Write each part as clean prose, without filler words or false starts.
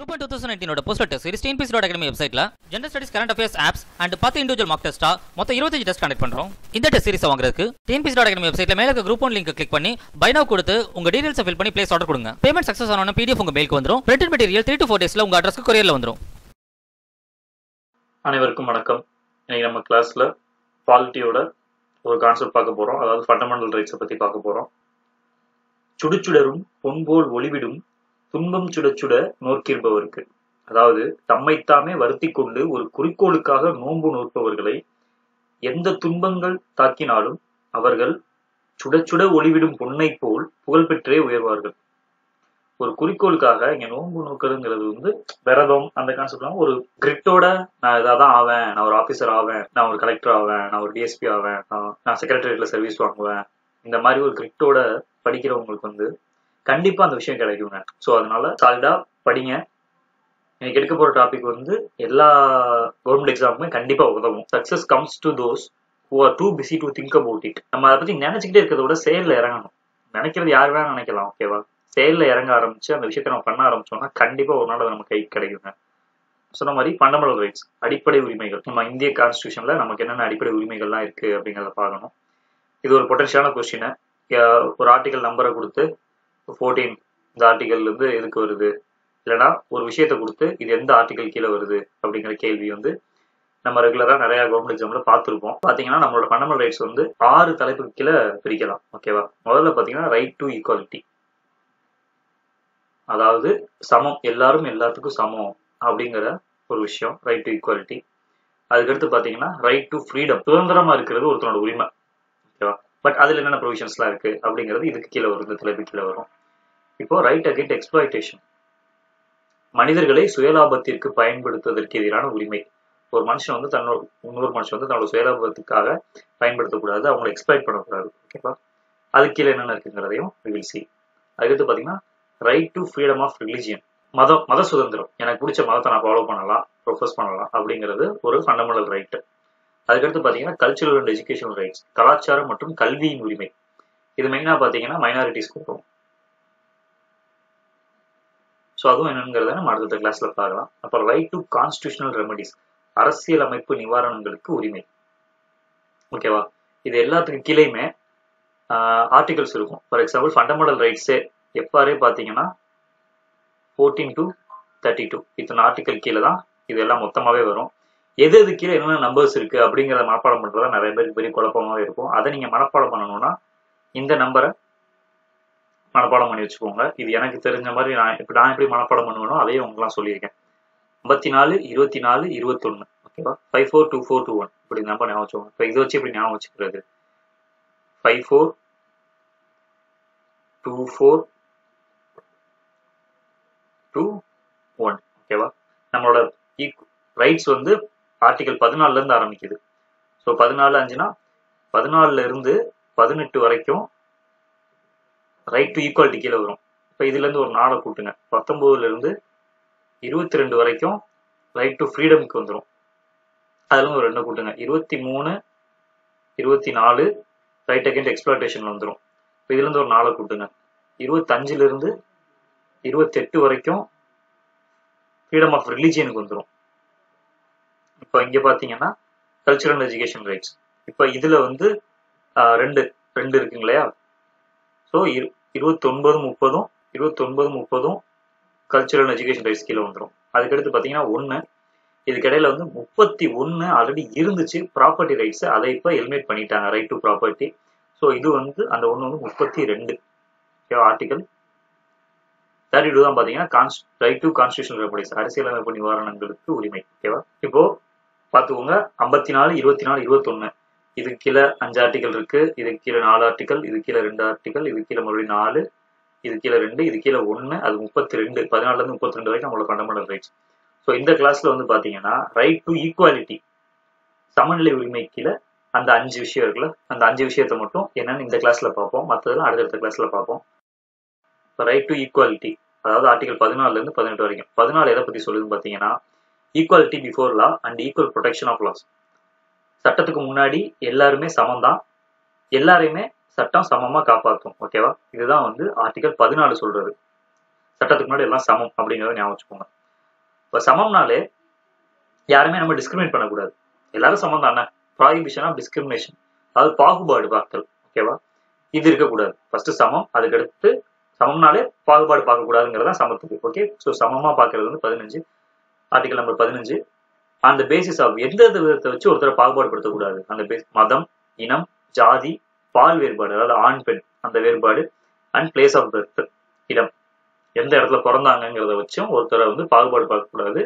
Group 1 2019 poster test series tnpc.academy வெப்சைட்ல gender studies current affairs apps and 10 individual mark டெஸ்டா மொத்தம் 25 test conduct பண்றோம். இந்த டெஸ்ட் சீரிஸ் வாங்குறதுக்கு tnpc.academy வெப்சைட்ல மேல இருக்க group 1 லிங்க் கிளிக் பண்ணி பை நவ் கொடுத்து உங்க டீடைல்ஸ் ஃபில் பண்ணி பிளேஸ் ஆர்டர் கொடுங்க. பேமெண்ட் சக்சஸ் ஆனோன PDF உங்க மெயிலுக்கு வந்துரும். பிரிண்டட் மெட்டீரியல் 3 to 4 டேஸ்ல உங்க அட்ரஸ்க்கு கொரியர்ல வந்துரும். அனைவருக்கும் வணக்கம். இன்னைக்கு நம்ம கிளாஸ்ல பாலிட்டியோட ஒரு கான்செப்ட் பார்க்க போறோம். அதாவது ஃபண்டமெண்டல் ரைட்ஸை பத்தி பார்க்க போறோம். சுடுச்சுடரும் பொன்போல் ஒளிவிடும் துன்பம் சுட சுட நோக்கிருப்பவருக்கு, அதாவது தம்மைத்தாமே வருத்தி கொண்டு ஒரு குறிக்கோளுக்காக நோன்பு நோற்பவர்களை எந்த துன்பங்கள் தாக்கினாலும் அவர்கள் சுட சுட ஒளிவிடும் பொன்னை போல் புகழ்பெற்றே உயர்வார்கள். ஒரு குறிக்கோளுக்காக இங்க நோன்பு நோக்கிறதுங்கிறது விரதம் அந்த கான்செப்ட்லாம் ஒரு கிரிட்டோட நான் இதாதான் ஆவேன், நான் ஒரு ஆபீசர் ஆவேன், நான் ஒரு கலெக்டர் ஆவேன், நான் ஒரு டிஎஸ்பி ஆவேன், நான் செக்ரட்டரியேட்ல சர்வீஸ் வாங்குவேன், இந்த மாதிரி ஒரு கிரிட்டோட படிக்கிறவங்களுக்கு கண்டிப்பா அந்த விஷயம் கிடைக்குங்க. ஸோ அதனால சாலிடா படிங்க. எனக்கு எடுக்க போற டாபிக் எல்லா கவர்மெண்ட் எக்ஸாமுமே கண்டிப்பா உதவும். Success comes to those who are two busy to think about it. நம்ம அதை பத்தி நினைச்சுக்கிட்டே இருக்கிறத விட செயல்ல இறங்கணும். நினைக்கிறது யார் வேணா நினைக்கலாம், ஓகேவா? செயல்ல இறங்க ஆரம்பிச்சு அந்த விஷயத்த நம்ம பண்ண ஆரம்பிச்சோம்னா கண்டிப்பா ஒரு நாள் நம்ம கைக்கு கிடைக்குங்க. சொன்ன மாதிரி ஃபண்டமெண்டல் ரைட்ஸ், அடிப்படை உரிமைகள். நம்ம இந்திய கான்ஸ்டியூஷன்ல நமக்கு என்னென்ன அடிப்படை உரிமைகள்லாம் இருக்கு அப்படிங்கிறத பார்க்கணும். இது ஒரு பொட்டன்ஷியலான கொஸ்டின். ஒரு ஆர்டிகல் நம்பரை கொடுத்து 14 இந்த ஆர்டிகல் எதுக்கு வருது, இல்லைன்னா ஒரு விஷயத்த கொடுத்து இது எந்த ஆர்டிகல் கீழே வருது அப்படிங்கிற கேள்வி நம்ம ரெகுலரா நிறைய கவர்மெண்ட் எக்ஸாம்ல பார்த்துருப்போம். பாத்தீங்கன்னா நம்மளோட ஃபண்டமெண்டல் ரைட்ஸ் 6 தலைப்புக்கு கீழே பிரிக்கலாம், ஓகேவா? முதல்ல பாத்தீங்கன்னா ரைட் டு ஈக்குவாலிட்டி, அதாவது சமம், எல்லாரும் எல்லாத்துக்கும் சமம் அப்படிங்கிற ஒரு விஷயம், ரைட் டு ஈக்குவாலிட்டி. அதுக்கடுத்து பாத்தீங்கன்னா ரைட் டு ஃப்ரீடம், சுதந்திரமா இருக்கிறது ஒருத்தனோட உரிமை, ஓகேவா? பட் அதுல என்னென்ன ப்ரொவிஷன்ஸ்லாம் இருக்கு அப்படிங்கிறது இதுக்கு கீழே வரும், இந்த தலைப்பு கீழே வரும். இப்போ ரைட் அகெயின்ஸ்ட் எக்ஸ்ப்ளாய்டேஷன், மனிதர்களை சுயலாபத்திற்கு பயன்படுத்துவதற்கு எதிரான உரிமை. ஒரு மனுஷன் இன்னொரு மனுஷன் தன்னோட சுயலாபத்துக்காக பயன்படுத்தக்கூடாது, அவங்களை எக்ஸ்ப்ளாய்ட் பண்ணக்கூடாது, ஓகேவா? அதுக்கு கீழே என்னென்ன இருக்குங்கிறதையும் we will see. அதுக்கடுத்து பாத்தீங்கன்னா right to freedom of religion, மத சுதந்திரம். எனக்கு பிடிச்ச மதத்தை நான் ஃபாலோ பண்ணலாம், ப்ரொஃபஸ் பண்ணலாம் அப்படிங்கிறது ஒரு ஃபண்டமெண்டல் ரைட். அதுக்கடுத்து பாத்தீங்கன்னா கல்ச்சுரல் அண்ட் எஜுகேஷனல் ரைட்ஸ், கலாச்சாரம் மற்றும் கல்வியின் உரிமை. இது மெயினா பாத்தீங்கன்னா மைனாரிட்டிஸ்க்கு வரும். ஸோ அதுவும் என்னங்கிறத நம்ம அடுத்த கிளாஸ்ல பார்க்கலாம். அப்புறம் ரைட் டு கான்ஸ்டியூஷனல் ரெமடிஸ், அரசியல் அமைப்பு நிவாரணங்களுக்கு உரிமை, ஓகேவா? இது எல்லாத்துக்கு கீழேயுமே ஆர்டிகல்ஸ் இருக்கும். ஃபார் எக்ஸாம்பிள் ஃபண்டமெண்டல் ரைட்ஸே எஃப்ஆர்ஏ பார்த்தீங்கன்னா 14 to 32 இத்தனை ஆர்டிகல் கீழே தான் இது எல்லாம் மொத்தமாகவே வரும். எது கீழே என்னென்ன நம்பர்ஸ் இருக்கு அப்படிங்கிறத மனப்பாடம் பண்றதா நிறைய பேருக்கு பெரிய குழப்பமாகவே இருக்கும். அதை நீங்க மனப்பாடம் பண்ணணும்னா இந்த நம்பரை மனப்பாடம் பண்ணி வச்சுக்கோங்க. இது எனக்கு தெரிஞ்ச மாதிரி நான் எப்படி மனப்பாடம் பண்ணுவேனோ அதையே உங்களுக்குலாம் சொல்லியிருக்கேன். 54 24 21, ஓகேவா? 54 24 21 இப்படி நம்பர் ஞாபகம் வச்சுக்கோங்க. இப்போ இதை வச்சு எப்படி ஞாபகம் வச்சுக்கிறது? 54 24 21, ஓகேவா? நம்மளோட ரைட்ஸ் ஆர்டிகல் 14ல இருந்து ஆரம்பிக்குது. ஸோ 14 14ல இருந்து 18 வரைக்கும் ரைட் டு ஈக்குவாலிட்டி கீழே வரும். இப்போ இதுல இருந்து ஒரு 4 கூட்டுங்க. 19ல இருந்து 22 வரைக்கும் ரைட் டு ஃப்ரீடம்க்கு வந்துடும். அதுல இருந்து ஒரு 2 கூட்டுங்க. 23 24 ரைட் அகெயின்ஸ்ட் எக்ஸ்ப்ளாய்டேஷன்ல வந்துடும். இப்போ இதுல இருந்து ஒரு 4 கூட்டுங்க. 25ல இருந்து 28 வரைக்கும் ஃப்ரீடம் ஆஃப் ரிலிஜியனுக்கு வந்துடும். இப்போ இங்க பாத்தீங்கன்னா கல்ச்சரல் அண்ட் எஜுகேஷன் ரைட்ஸ். இப்போ இதுல ரெண்டு இருக்குங்க இல்லையா? So 29 30 cultural and education rights கீழே வந்துடும். அதுக்கடுத்து பார்த்தீங்கன்னா 1, இதுக்கு இடையில 31 ஆல்ரெடி இருந்துச்சு ப்ராப்பர்ட்டி ரைட்ஸ், அதை இப்போ எலிமினேட் பண்ணிட்டாங்க, ரைட் டு ப்ராப்பர்ட்டி. ஸோ இது அந்த 1 32, ஓகேவா? ஆர்டிகல் 32 தான் பார்த்தீங்கன்னா ரைட் டு கான்ஸ்டியூஷனல் ரெமடிஸ், அரசியலமைப்பு நிவாரணங்களுக்கு உரிமை, ஓகேவா? இப்போ பார்த்துக்கோங்க, 54 24 21 இதுக்கு கீழே 5 ஆர்டிகல் இருக்கு, இதுக்கு கீழே 4 ஆர்டிகல், இது கீழே 2 ஆர்டிகல், இது கீழே மறுபடியும் 4, இது கீழே 2, இது கீழே 1, அது 32. 14ல இருந்து 32 வரைக்கும் நம்மளோட ஃபண்டமெண்டல் ரைட்ஸ். ஸோ இந்த கிளாஸ்ல பாத்தீங்கன்னா ரைட் டு ஈக்குவாலிட்டி, சமநிலை உரிமை கீழே அந்த 5 விஷயம் இருக்குல்ல, அந்த 5 விஷயத்த மட்டும் என்னன்னு இந்த கிளாஸ்ல பார்ப்போம், மற்றதெல்லாம் அடுத்தடுத்த கிளாஸ்ல பார்ப்போம். இப்போ ரைட் டு ஈக்குவாலிட்டி, அதாவது ஆர்டிகல் 14ல இருந்து 18 வரைக்கும். 14 எதை பத்தி சொல்லுதுன்னு பாத்தீங்கன்னா equality before law and equal protection of laws. சட்டத்துக்கு முன்னாடி எல்லாருமே சமம் தான், எல்லாரையுமே சட்டம் சமமா காப்பாற்றும், ஓகேவா? இதுதான் ஆர்டிகல் 14 சொல்றது. சட்டத்துக்கு முன்னாடி எல்லாம் சமம் அப்படிங்கிறத ஞாபகம் வச்சுக்கோங்க. இப்போ சமம்னாலே யாருமே நம்ம டிஸ்கிரிமினேட் பண்ணக்கூடாது, எல்லாரும் சமம் தானே. ப்ராஹிபிஷன் ஆஃப் டிஸ்கிரிமினேஷன், அதாவது பாகுபாடு பார்த்தல். ஓகேவா, இது இருக்கக்கூடாது. ஃபர்ஸ்ட் சமம், அதுக்கடுத்து சமம்னாலே பாகுபாடு பார்க்கக்கூடாதுங்கிறதா சமத்துக்கு. ஓகே, ஸோ சமமா பார்க்கறது வந்து 15, ஆர்டிகல் நம்பர் 15. அந்த பேசிஸ் ஆஃப் எந்த விதத்தை வச்சு ஒருத்தரை பாகுபாடுபடுத்தக்கூடாது, அந்த மதம், இனம், ஜாதி, பால் வேறுபாடு, அதாவது ஆண் பெண் அந்த வேறுபாடு, அண்ட் பிளேஸ் ஆஃப் பர்த், இடம், எந்த இடத்துல பிறந்தாங்கிறத வச்சும் ஒருத்தரை வந்து பாகுபாடு பார்க்கக்கூடாது.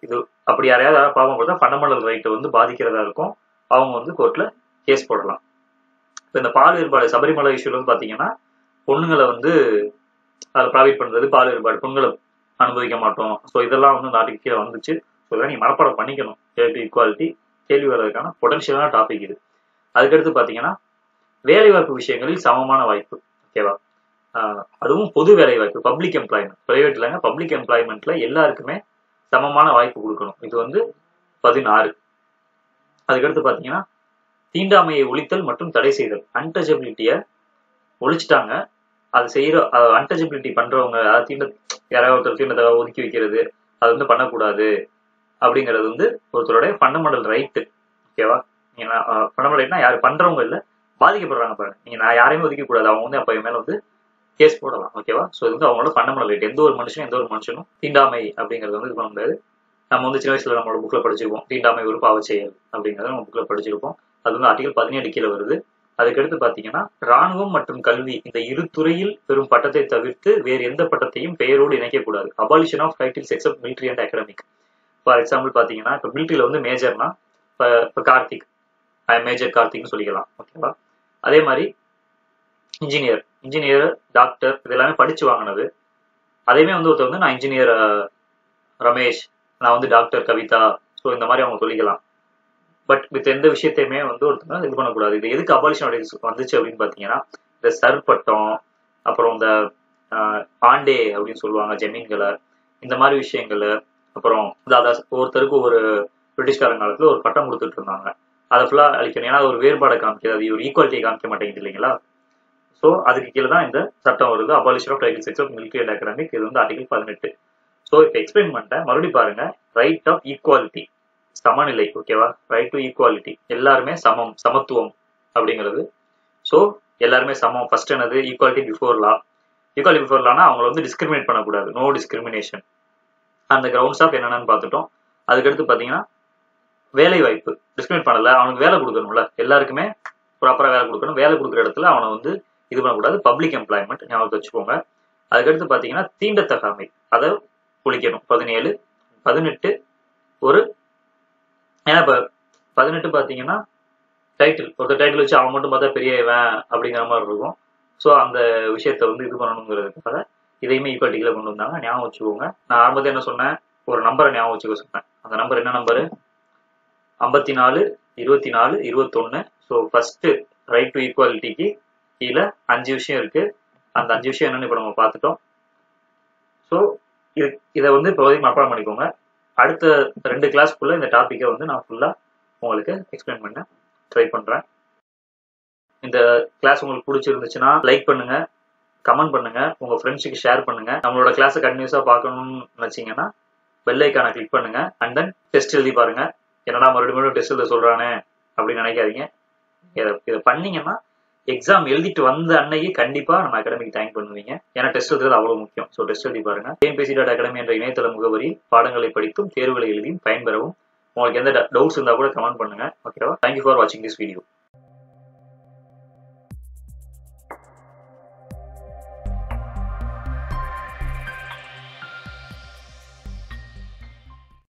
இது அப்படி யாரையாவது பாவம் கொடுத்தா ஃபண்டமெண்டல் ரைட்டை வந்து பாதிக்கிறதா இருக்கும், அவங்க வந்து கோர்ட்ல கேஸ் போடலாம். இப்போ இந்த பால் வேறுபாடு சபரிமலை இஷ்யூல வந்து பாத்தீங்கன்னா பொண்ணுங்களை வந்து அதை ப்ராவைட் பண்றது, பால் வேறுபாடு, பொண்ணுங்களை அனுமதிக்க மாட்டோம். ஸோ இதெல்லாம் வந்து நாட்டுக்கு கீழே வந்துச்சு. ஸோ இதெல்லாம் நீங்க மனப்பாடம் பண்ணிக்கணும். ஈக்குவாலிட்டி கேள்வி வர்றதுக்கான பொட்டன்ஷியலான டாபிக் இது. அதுக்கடுத்து பாத்தீங்கன்னா வேலைவாய்ப்பு விஷயங்களில் சமமான வாய்ப்பு. ஓகேவா, அதுவும் பொது வேலை வாய்ப்பு, பப்ளிக் எம்ப்ளாய்மெண்ட், பிரைவேட் இல்லைங்க, பப்ளிக் எம்ப்ளாய்மெண்ட்ல எல்லாருக்குமே சமமான வாய்ப்பு கொடுக்கணும். இது வந்து 16. அதுக்கடுத்து பாத்தீங்கன்னா தீண்டாமையை ஒழித்தல் மற்றும் தடை செய்தல், அன்டச்சபிலிட்டியை ஒழிச்சிட்டாங்க. அது செய்யற அன்டச்சபிலிட்டி பண்றவங்க, யாராவது ஒருத்தர் தீண்டத்தை ஒதுக்கி வைக்கிறது, அது வந்து பண்ணக்கூடாது அப்படிங்கிறது வந்து ஒருத்தருடைய ஃபண்டமெண்டல் ரைட்டு. ஓகேவா, நீங்க ஃபண்டமெண்டல் ரைட்னா யாரு பண்றவங்க இல்லை, பாதிக்கப்படுறாங்க பாருங்க. நீங்க நான் யாரையுமே ஒதுக்க கூடாது, அவங்க வந்து அப்ப மேல வந்து கேஸ் போடலாம். ஓகேவா, ஸோ இது வந்து அவங்களோட ஃபண்டமெண்டல் ரைட். எந்த ஒரு மனுஷனும் தீண்டாமை அப்படிங்கிறது வந்து இது பண்ண முடியாது. நம்ம வந்து சின்ன வயசுல நம்மளோட புக்ல படிச்சிருப்போம், தீண்டாமை ஒரு பாவ செயல் அப்படிங்கிறத நம்ம புக்ல படிச்சிருப்போம். அது வந்து ஆர்டிகல் 17 கீழே வருது. அதுக்கடுத்து பாத்தீங்கன்னா ராணுவம் மற்றும் கல்வி இந்த இரு துறையில் பெரும் பட்டத்தை தவிர்த்து வேறு எந்த பட்டத்தையும் பெயரோடு இணைக்கக்கூடாது. Abolition of titles except military and academic. For example பாத்தீங்கன்னா இப்போ மிலிட்ரியில வந்து மேஜர்னா இப்போ கார்த்திக், மேஜர் கார்த்திக்னு சொல்லிக்கலாம். ஓகேவா, அதே மாதிரி இன்ஜினியர், டாக்டர் இதெல்லாமே படிச்சு வாங்கினது. அதேமே வந்து ஒருத்தர் வந்து நான் இன்ஜினியர் ரமேஷ், நான் வந்து டாக்டர் கவிதா, ஸோ இந்த மாதிரி அவங்க சொல்லிக்கலாம். பட் வித் எந்த விஷயத்தையுமே வந்து ஒருத்தங்க இது பண்ணக்கூடாது. இது எதுக்கு அபாலிஷன் வந்துச்சு அப்படின்னு பாத்தீங்கன்னா இந்த சர்பட்டம், அப்புறம் இந்த ஆண்டே அப்படின்னு சொல்லுவாங்க ஜமீன்களை, இந்த மாதிரி விஷயங்கள், அப்புறம் ஒருத்தருக்கு ஒரு பிரிட்டிஷ்காரங்க காலத்துல ஒரு பட்டம் கொடுத்துட்டு இருந்தாங்க, அதை ஃபுல்லா அழிக்கணும். ஏன்னா ஒரு வேறுபாடை காமிக்கிறது, அது ஒரு ஈக்குவாலிட்டியை காமிக்க மாட்டேங்குது இல்லைங்களா. ஸோ அதுக்கு கீழே தான் இந்த சட்டம் வருது, abolition of titles except military and academic. இது வந்து ஆர்டிகல் 18. ஸோ இப்போ எக்ஸ்பிளைன் பண்ணிட்டேன், மறுபடியும் பாருங்க. ரைட் ஆஃப் ஈக்குவாலிட்டி, சமநிலை. ஓகேவா, ரைட் டு ஈக்குவாலிட்டி, எல்லாருமே சமம், சமத்துவம் அப்படிங்கிறது. ஸோ எல்லாருமே சமம். ஃபர்ஸ்ட் என்னது, equality before law. Equality before லானா அவங்களை வந்து டிஸ்கிரிமினேட் பண்ணக்கூடாது, நோ டிஸ்கிரிமினேஷன். அந்த கிரவுண்ட்ஸ் ஆஃப் என்னென்னு பார்த்துட்டோம். அதுக்கடுத்து பார்த்தீங்கன்னா வேலை வாய்ப்பு, டிஸ்கிரிமினேட் பண்ணல, அவனுக்கு வேலை கொடுக்கணும்ல, எல்லாருக்குமே ப்ராப்பராக வேலை கொடுக்கணும். வேலை கொடுக்குற இடத்துல அவனை வந்து இது பண்ணக்கூடாது, பப்ளிக் எம்ப்ளாய்மெண்ட் ஞாபகத்தை வச்சுக்கோங்க. அதுக்கடுத்து பார்த்தீங்கன்னா தீண்டத்தகாமை, அதை ஒழிக்கணும். 17, 18 ஒரு, ஏன்னா இப்போ 18 பார்த்தீங்கன்னா டைட்டில், ஒருத்தர் டைட்டில் வச்சு அவன் மட்டும் பார்த்தா பெரியவன் அப்படிங்கிற மாதிரி இருக்கும். ஸோ அந்த விஷயத்த வந்து இது பண்ணணுங்கிறதுக்காக இதையுமே ஈக்குவாலிட்டிகளை கொண்டு வந்தாங்க, ஞாபகம் வச்சுக்கோங்க. நான் ஆரம்பத்தில் என்ன சொன்னேன், ஒரு நம்பரை ஞாபகம் வச்சுக்க சொன்னேன். அந்த நம்பர் என்ன number, 54, 24, 21. So first right to ஈக்குவாலிட்டிக்கு கீழே 5 விஷயம் இருக்கு. அந்த 5 விஷயம் என்னன்னு இப்போ நம்ம பார்த்துட்டோம். ஸோ இதை வந்து இப்போ மனப்பாடம் பண்ணிக்கோங்க. அடுத்த 2 கிளாஸ்க்குள்ள இந்த டாப்பிக்கை வந்து நான் ஃபுல்லா உங்களுக்கு எக்ஸ்பிளைன் பண்ண ட்ரை பண்றேன். இந்த கிளாஸ் உங்களுக்கு பிடிச்சிருந்துச்சுன்னா லைக் பண்ணுங்க, கமெண்ட் பண்ணுங்க, உங்க ஃப்ரெண்ட்ஸுக்கு ஷேர் பண்ணுங்க. நம்மளோட கிளாஸை கண்டினியூஸா பார்க்கணும்னு நினைச்சீங்கன்னா பெல் ஐக்கானை கிளிக் பண்ணுங்க. அண்ட் தென் டெஸ்ட் எழுதி பாருங்க. என்னடா மறுபடியும் டெஸ்ட் எழுத சொல்றானே அப்படின்னு நினைக்காதீங்க. இதை பண்ணீங்கன்னா எக்ஸாம் எழுதிட்டு வந்த அன்னைக்கு கண்டிப்பா நம்ம அகாடமிக்கு தேங்க் பண்ணுவீங்க. ஏன்னா டெஸ்ட் எழுதுறது அவ்வளவு முக்கியம். ஸோ டெஸ்ட் எழுதி பாருங்க. TNPSC.academy என்ற இணையதள முகவரி பாடங்களை படித்தும் தேர்வுகளை எழுதியும் பயன்பெறவும். உங்களுக்கு எந்த டவுட்ஸ் இருந்தா கூட கமெண்ட் பண்ணுங்க. ஓகேவா, தேங்க்யூ ஃபார் வாட்சிங் திஸ் வீடியோ.